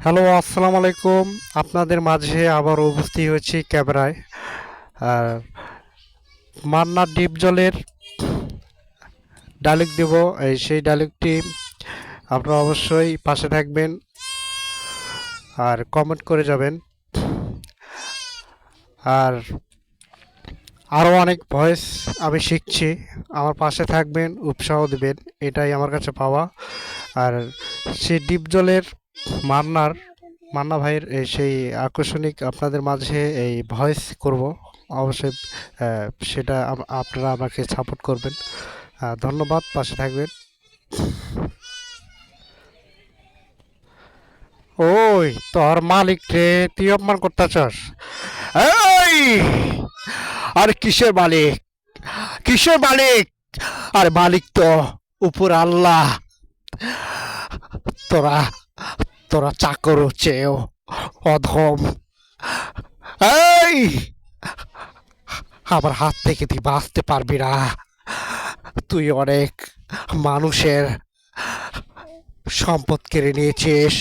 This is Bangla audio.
হ্যালো, আসসালামু আলাইকুম। আপনাদের মাঝে আবার উপস্থিত হয়েছি ক্যামেরায়। আর মান্না ডিপ জলের ডায়লগ দেব। সেই ডায়লগটি আপনারা অবশ্যই পাশে থাকবেন আর কমেন্ট করে যাবেন। আর আরও অনেক ভয়েস আমি শিখছি, আমার পাশে থাকবেন, উৎসাহ দিবেন, এটাই আমার কাছে পাওয়া। আর সেই ডিপ জলের মান্নার মান্না ভাইয়ের সেই আকর্ষণিক আপনাদের মাঝে এই ভয়েস করব অবশ্যই। সেটা আপনারা আমাকে সাপোর্ট করবেন। ধন্যবাদ, পাশে থাকবেন। ওই তোর মালিক রে, তুই অপমান করতেছস? এই, আর কিসের মালিক? কিসের মালিক? আর মালিক তো উপর আল্লাহ। তোরা তোরা চাকর চেয়েও অধম। এই, আমার হাত থেকে তুই বাঁচতে পারবি না। তুই অনেক মানুষের সম্পদ কেড়ে নিয়েছিস।